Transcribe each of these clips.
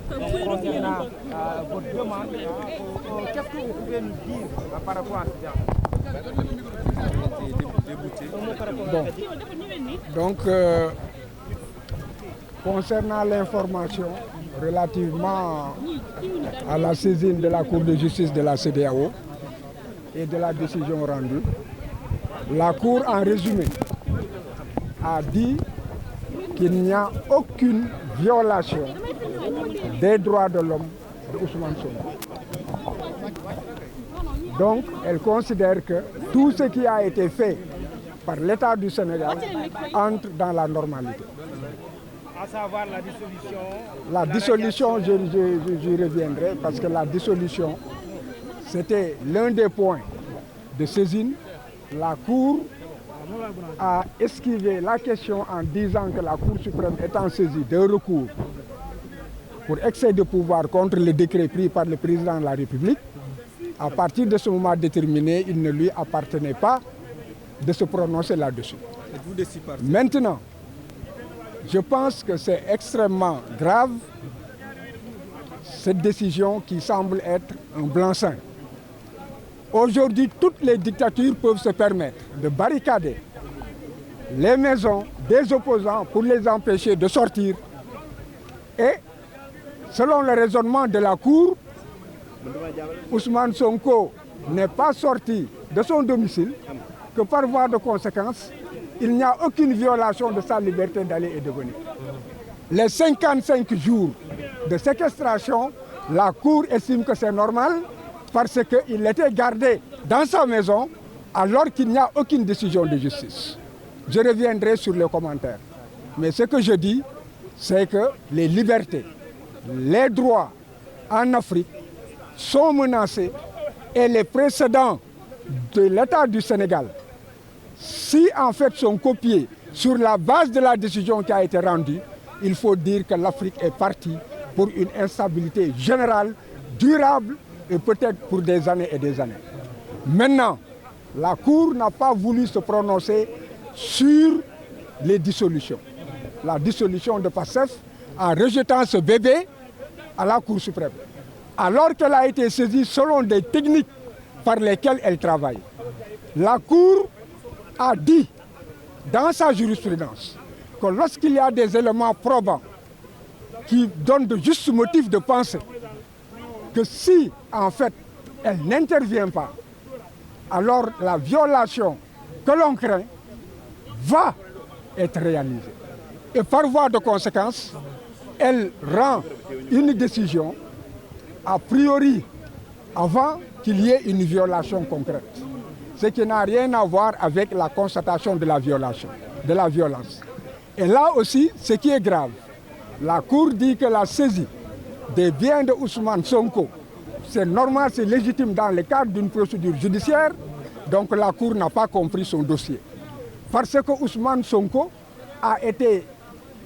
concernant votre demande. Qu'est-ce que vous pouvez nous dire par rapport à ce Donc, concernant l'information relativement à la saisine de la Cour de justice de la CEDEAO et de la décision rendue, la Cour, en résumé, a dit qu'il n'y a aucune violation des droits de l'homme de Ousmane Sonko. Donc, elle considère que tout ce qui a été fait par l'État du Sénégal entre dans la normalité. À savoir la dissolution. La dissolution, j'y reviendrai, parce que la dissolution, c'était l'un des points de saisine. La Cour a esquivé la question en disant que la Cour suprême étant saisie d'un recours pour excès de pouvoir contre le décret pris par le président de la République, à partir de ce moment déterminé, il ne lui appartenait pas de se prononcer là-dessus. Maintenant, je pense que c'est extrêmement grave, cette décision qui semble être un blanc-seing. Aujourd'hui, toutes les dictatures peuvent se permettre de barricader les maisons des opposants pour les empêcher de sortir. Et, selon le raisonnement de la Cour, Ousmane Sonko n'est pas sorti de son domicile que par voie de conséquence, il n'y a aucune violation de sa liberté d'aller et de venir. Les 55 jours de séquestration, la Cour estime que c'est normal parce qu'il était gardé dans sa maison alors qu'il n'y a aucune décision de justice. Je reviendrai sur les commentaires. Mais ce que je dis, c'est que les libertés, les droits en Afrique sont menacés et les précédents de l'État du Sénégal, si en fait sont copiés sur la base de la décision qui a été rendue, il faut dire que l'Afrique est partie pour une instabilité générale, durable et peut-être pour des années et des années. Maintenant, la Cour n'a pas voulu se prononcer sur les dissolutions. La dissolution de PASTEF en rejetant ce bébé à la Cour suprême, alors qu'elle a été saisie selon des techniques par lesquelles elle travaille. La Cour a dit dans sa jurisprudence que lorsqu'il y a des éléments probants qui donnent de justes motifs de penser que si en fait elle n'intervient pas, alors la violation que l'on craint va être réalisée. Et par voie de conséquence, elle rend une décision a priori avant qu'il y ait une violation concrète. Ce qui n'a rien à voir avec la constatation de la violation, de la violence. Et là aussi, ce qui est grave, la Cour dit que la saisie des biens de Ousmane Sonko, c'est normal, c'est légitime dans le cadre d'une procédure judiciaire, donc la Cour n'a pas compris son dossier. Parce que Ousmane Sonko a été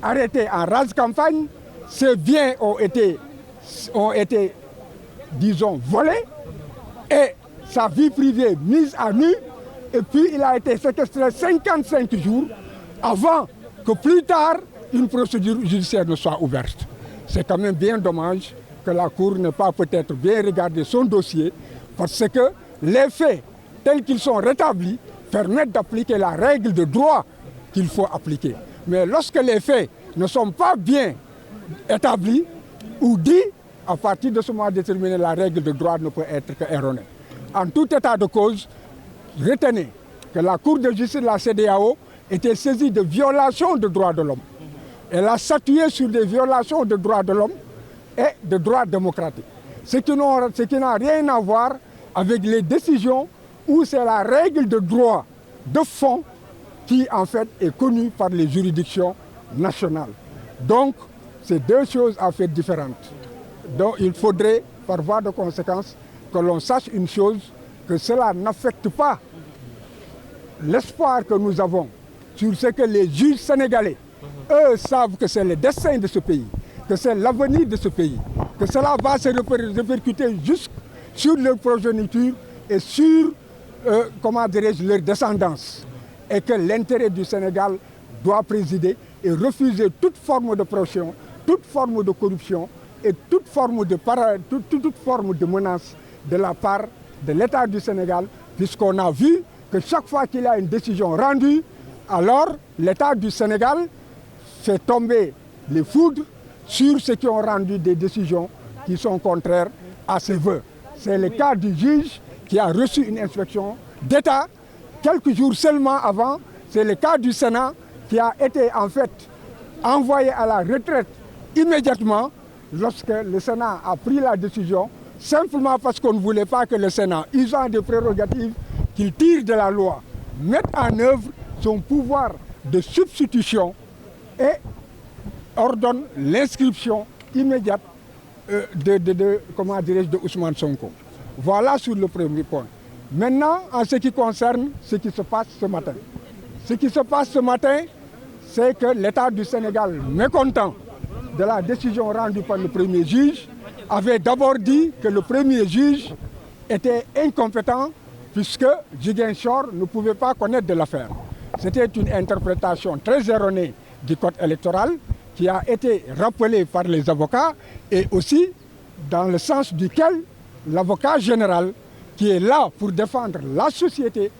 arrêté en rase campagne, ses biens ont été, disons, volés, et sa vie privée mise à nu, et puis il a été séquestré 55 jours avant que plus tard une procédure judiciaire ne soit ouverte. C'est quand même bien dommage que la Cour n'ait pas peut-être bien regardé son dossier, parce que les faits tels qu'ils sont rétablis permettent d'appliquer la règle de droit qu'il faut appliquer. Mais lorsque les faits ne sont pas bien établis ou dits, à partir de ce moment déterminé, la règle de droit ne peut être qu'erronée. En tout état de cause, retenez que la Cour de justice de la CEDEAO était saisie de violations de droits de l'homme. Elle a statué sur des violations de droits de l'homme et de droits démocratiques. Ce qui n'a rien à voir avec les décisions où c'est la règle de droit de fond qui en fait est connue par les juridictions nationales. Donc, c'est deux choses en fait différentes. Donc, il faudrait, par voie de conséquence, que l'on sache une chose, que cela n'affecte pas l'espoir que nous avons sur ce que les juges sénégalais, eux, savent que c'est le destin de ce pays, que c'est l'avenir de ce pays, que cela va se répercuter jusque sur leur progéniture et sur, comment dirais-je, leur descendance. Et que l'intérêt du Sénégal doit présider et refuser toute forme de pression, toute forme de corruption et toute forme de menace de la part de l'État du Sénégal, puisqu'on a vu que chaque fois qu'il y a une décision rendue, alors l'État du Sénégal fait tomber les foudres sur ceux qui ont rendu des décisions qui sont contraires à ses vœux. C'est le cas du juge qui a reçu une inspection d'État quelques jours seulement avant. C'est le cas du Sénat qui a été en fait envoyé à la retraite immédiatement lorsque le Sénat a pris la décision, simplement parce qu'on ne voulait pas que le Sénat, usant des prérogatives qu'il tire de la loi, mette en œuvre son pouvoir de substitution et ordonne l'inscription immédiate de Ousmane Sonko. Voilà sur le premier point. Maintenant, en ce qui concerne ce qui se passe ce matin. Ce qui se passe ce matin, c'est que l'État du Sénégal, mécontent de la décision rendue par le premier juge, avait d'abord dit que le premier juge était incompétent puisque Ziguinchor ne pouvait pas connaître de l'affaire. C'était une interprétation très erronée du code électoral qui a été rappelée par les avocats et aussi dans le sens duquel l'avocat général qui est là pour défendre la société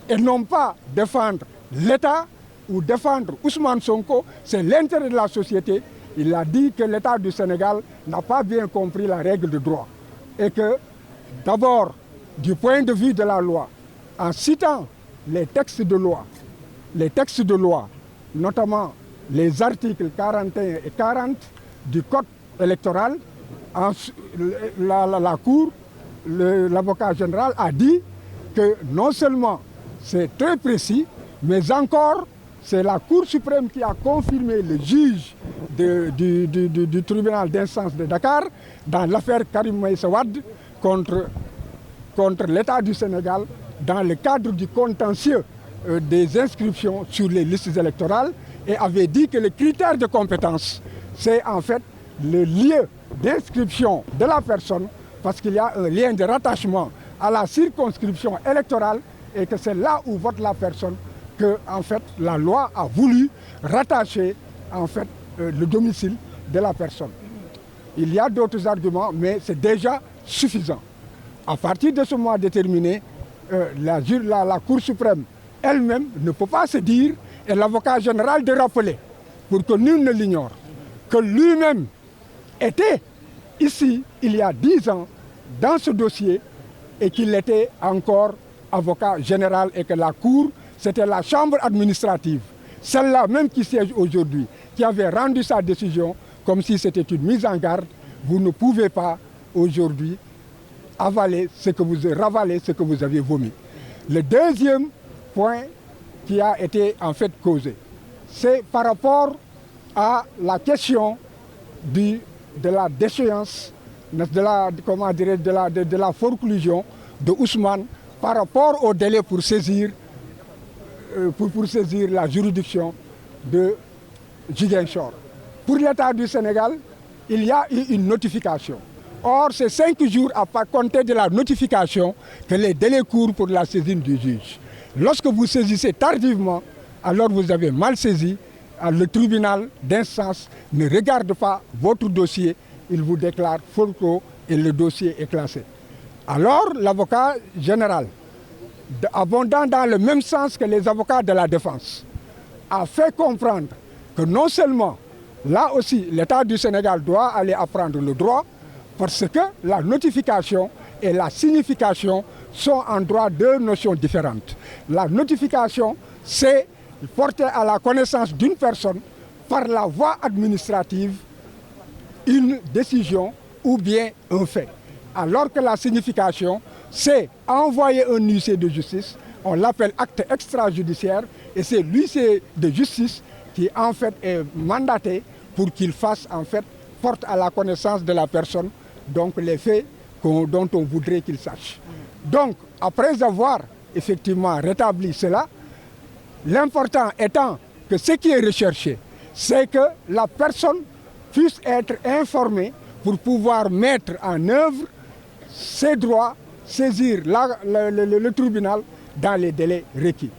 et non pas défendre l'État ou défendre Ousmane Sonko, c'est l'intérêt de la société. Il a dit que l'État du Sénégal n'a pas bien compris la règle de droit et que d'abord, du point de vue de la loi, en citant les textes de loi, notamment les articles 41 et 40 du Code électoral, la Cour, l'avocat général a dit que non seulement c'est très précis, mais encore c'est la Cour suprême qui a confirmé le juge du tribunal d'instance de Dakar dans l'affaire Karim Meïssa Wade contre l'État du Sénégal dans le cadre du contentieux des inscriptions sur les listes électorales et avait dit que le critère de compétence, c'est en fait le lieu d'inscription de la personne parce qu'il y a un lien de rattachement à la circonscription électorale et que c'est là où vote la personne que en fait la loi a voulu rattacher en fait le domicile de la personne. Il y a d'autres arguments, mais c'est déjà suffisant. À partir de ce moment déterminé, la Cour suprême elle-même ne peut pas se dire, et l'avocat général de rappeler, pour que nul ne l'ignore, que lui-même était ici, il y a 10 ans, dans ce dossier, et qu'il était encore avocat général et que la Cour, c'était la chambre administrative, celle-là même qui siège aujourd'hui, qui avait rendu sa décision comme si c'était une mise en garde. Vous ne pouvez pas aujourd'hui ravaler ce que vous avez vomi. Le deuxième point qui a été en fait causé, c'est par rapport à la question de la déchéance, de la forclusion de Ousmane par rapport au délai pour saisir la juridiction de Ziguinchor. Pour l'État du Sénégal, il y a eu une notification. Or, c'est 5 jours à compter de la notification que les délais courent pour la saisine du juge. Lorsque vous saisissez tardivement, alors vous avez mal saisi. Le tribunal d'instance ne regarde pas votre dossier, il vous déclare faux et le dossier est classé. Alors, l'avocat général, abondant dans le même sens que les avocats de la défense, a fait comprendre que non seulement, là aussi, l'État du Sénégal doit aller apprendre le droit, parce que la notification et la signification sont en droit deux notions différentes. La notification, c'est porter à la connaissance d'une personne par la voie administrative une décision ou bien un fait. Alors que la signification, c'est envoyer un huissier de justice, on l'appelle acte extrajudiciaire, et c'est l'huissier de justice qui en fait est mandaté pour qu'il fasse en fait, porte à la connaissance de la personne donc les faits dont on voudrait qu'il sache. Donc, après avoir effectivement rétabli cela, l'important étant que ce qui est recherché, c'est que la personne puisse être informée pour pouvoir mettre en œuvre ses droits, saisir le tribunal dans les délais requis,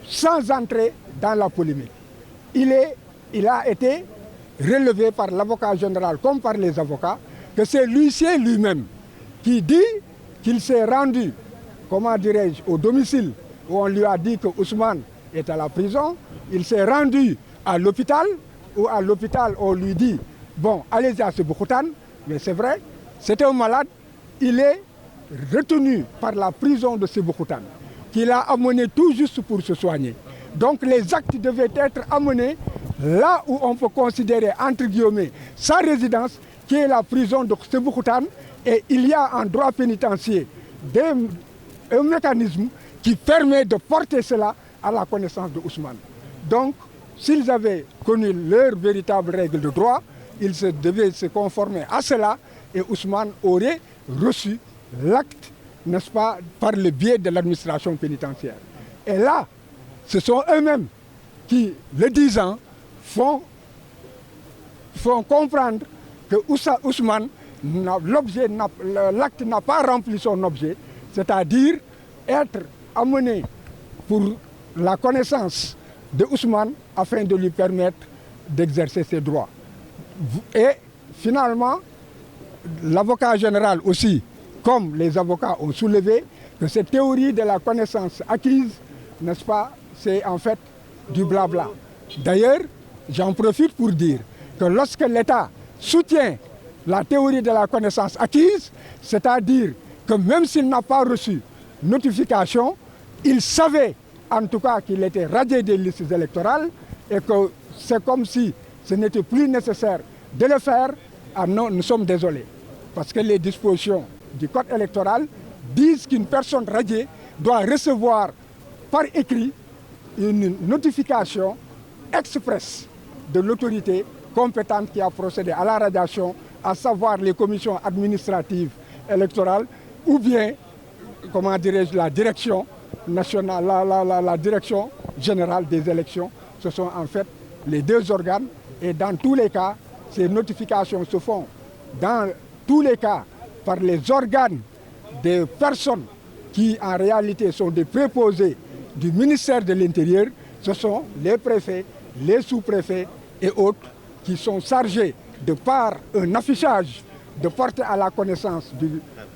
sans entrer dans la polémique. Il a été relevé par l'avocat général comme par les avocats, que c'est l'huissier lui-même qui dit qu'il s'est rendu, comment dirais-je, au domicile où on lui a dit que Ousmane est à la prison. Il s'est rendu à l'hôpital, où à l'hôpital on lui dit, bon, allez-y à Sébikotane, mais c'est vrai, c'est un malade, il est retenu par la prison de Sébikotane, qu'il a amené tout juste pour se soigner. Donc les actes devaient être amenés là où on peut considérer, entre guillemets, sa résidence, qui est la prison de Sébikotane, et il y a en droit pénitentiaire un mécanisme qui permet de porter cela à la connaissance de Ousmane. Donc, s'ils avaient connu leurs véritables règles de droit, ils devaient se conformer à cela et Ousmane aurait reçu l'acte, n'est-ce pas, par le biais de l'administration pénitentiaire. Et là, ce sont eux-mêmes qui, le disant, font comprendre que Ousmane, l'acte n'a pas rempli son objet, c'est-à-dire être amené pour la connaissance de Ousmane afin de lui permettre d'exercer ses droits. Et finalement, l'avocat général aussi, comme les avocats ont soulevé, que cette théorie de la connaissance acquise, n'est-ce pas, c'est en fait du blabla. D'ailleurs, j'en profite pour dire que lorsque l'État soutient la théorie de la connaissance acquise, c'est-à-dire que même s'il n'a pas reçu notification, il savait en tout cas qu'il était radié des listes électorales et que c'est comme si ce n'était plus nécessaire de le faire. Ah non, nous sommes désolés. Parce que les dispositions du code électoral disent qu'une personne radiée doit recevoir par écrit une notification expresse de l'autorité compétente qui a procédé à la radiation, à savoir les commissions administratives électorales ou bien, comment dirais-je, la direction nationale, la direction générale des élections. Ce sont en fait les deux organes et dans tous les cas, ces notifications se font dans tous les cas par les organes des personnes qui en réalité sont des préposés du ministère de l'Intérieur. Ce sont les préfets, les sous-préfets et autres qui sont chargés de par un affichage de porter à la connaissance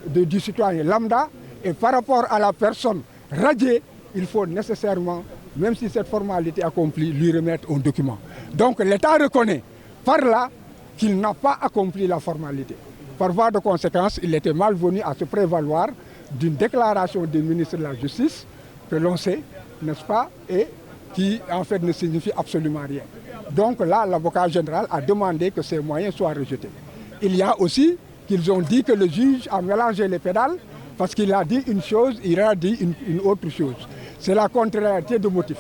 du citoyen lambda. Et par rapport à la personne radiée, il faut nécessairement, même si cette formalité est accomplie, lui remettre un document. Donc l'État reconnaît par là qu'il n'a pas accompli la formalité. Par voie de conséquence, il était malvenu à se prévaloir d'une déclaration du ministre de la Justice que l'on sait, n'est-ce pas, et qui en fait ne signifie absolument rien. Donc là, l'avocat général a demandé que ces moyens soient rejetés. Il y a aussi qu'ils ont dit que le juge a mélangé les pédales parce qu'il a dit une chose, il a dit une autre chose. C'est la contrariété de motifs.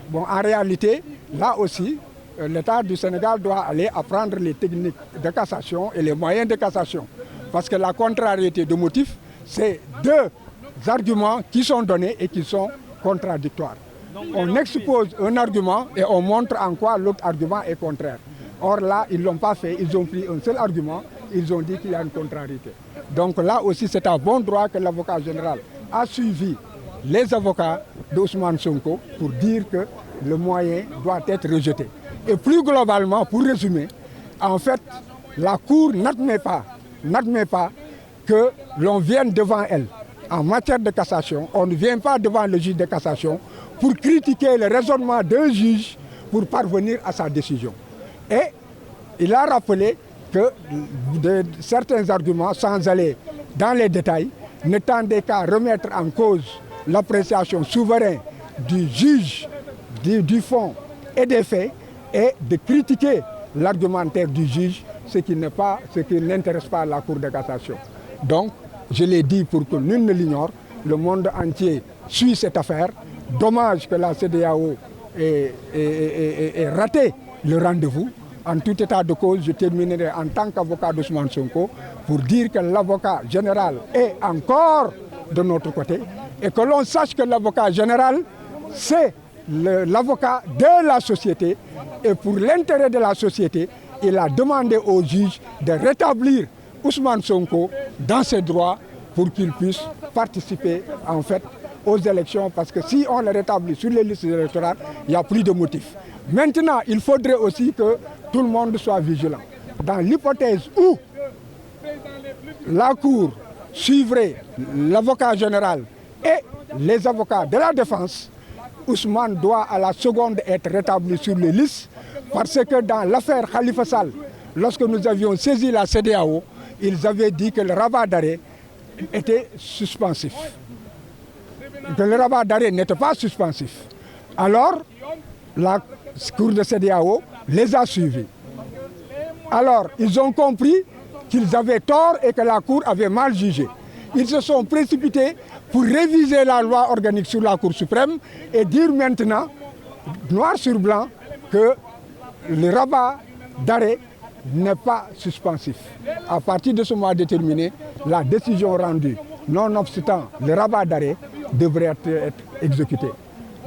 Bon, en réalité, là aussi, l'État du Sénégal doit aller apprendre les techniques de cassation et les moyens de cassation. Parce que la contrariété de motifs, c'est deux arguments qui sont donnés et qui sont contradictoires. On expose un argument et on montre en quoi l'autre argument est contraire. Or là, ils ne l'ont pas fait, ils ont pris un seul argument, ils ont dit qu'il y a une contrariété. Donc là aussi, c'est à bon droit que l'avocat général a suivi les avocats d'Ousmane Sonko pour dire que le moyen doit être rejeté. Et plus globalement, pour résumer, en fait, la Cour n'admet pas que l'on vienne devant elle. En matière de cassation, on ne vient pas devant le juge de cassation pour critiquer le raisonnement d'un juge pour parvenir à sa décision. Et il a rappelé que certains arguments, sans aller dans les détails, ne tendaient qu'à remettre en cause l'appréciation souveraine du juge du fond et des faits et de critiquer l'argumentaire du juge, ce qui n'intéresse pas la Cour de cassation. Donc, je l'ai dit pour que nul ne l'ignore, le monde entier suit cette affaire. Dommage que la CEDEAO ait raté le rendez-vous. En tout état de cause, je terminerai en tant qu'avocat d'Ousmane Sonko pour dire que l'avocat général est encore de notre côté et que l'on sache que l'avocat général, c'est l'avocat de la société et pour l'intérêt de la société, il a demandé au juge de rétablir Ousmane Sonko dans ses droits pour qu'il puisse participer en fait aux élections parce que si on le rétablit sur les listes électorales, il n'y a plus de motif. Maintenant, il faudrait aussi que tout le monde soit vigilant. Dans l'hypothèse où la Cour suivrait l'avocat général et les avocats de la défense, Ousmane doit à la seconde être rétabli sur les listes parce que dans l'affaire Khalifa Sall, lorsque nous avions saisi la CEDEAO, ils avaient dit que le rabat d'arrêt était suspensif. Que le rabat d'arrêt n'était pas suspensif. Alors, la Cour de CEDEAO les a suivis. Alors, ils ont compris qu'ils avaient tort et que la Cour avait mal jugé. Ils se sont précipités pour réviser la loi organique sur la Cour suprême et dire maintenant, noir sur blanc, que le rabat d'arrêt n'est pas suspensif. À partir de ce mois déterminé, la décision rendue, nonobstant le rabat d'arrêt, devrait être exécutée.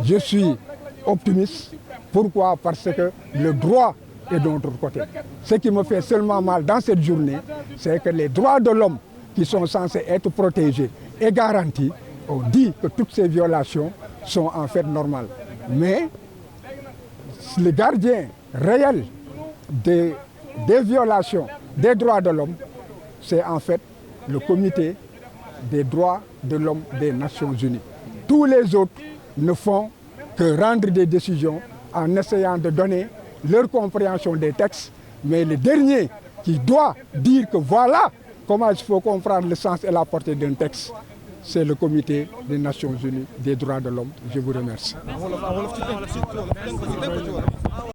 Je suis optimiste. Pourquoi? Parce que le droit est de notre côté. Ce qui me fait seulement mal dans cette journée, c'est que les droits de l'homme qui sont censés être protégés et garantis, on dit que toutes ces violations sont en fait normales. Mais le gardien réel des violations des droits de l'homme, c'est en fait le comité des droits de l'homme des Nations Unies. Tous les autres ne font que rendre des décisions en essayant de donner leur compréhension des textes, mais le dernier qui doit dire que voilà comment il faut comprendre le sens et la portée d'un texte, c'est le comité des Nations Unies des droits de l'homme. Je vous remercie.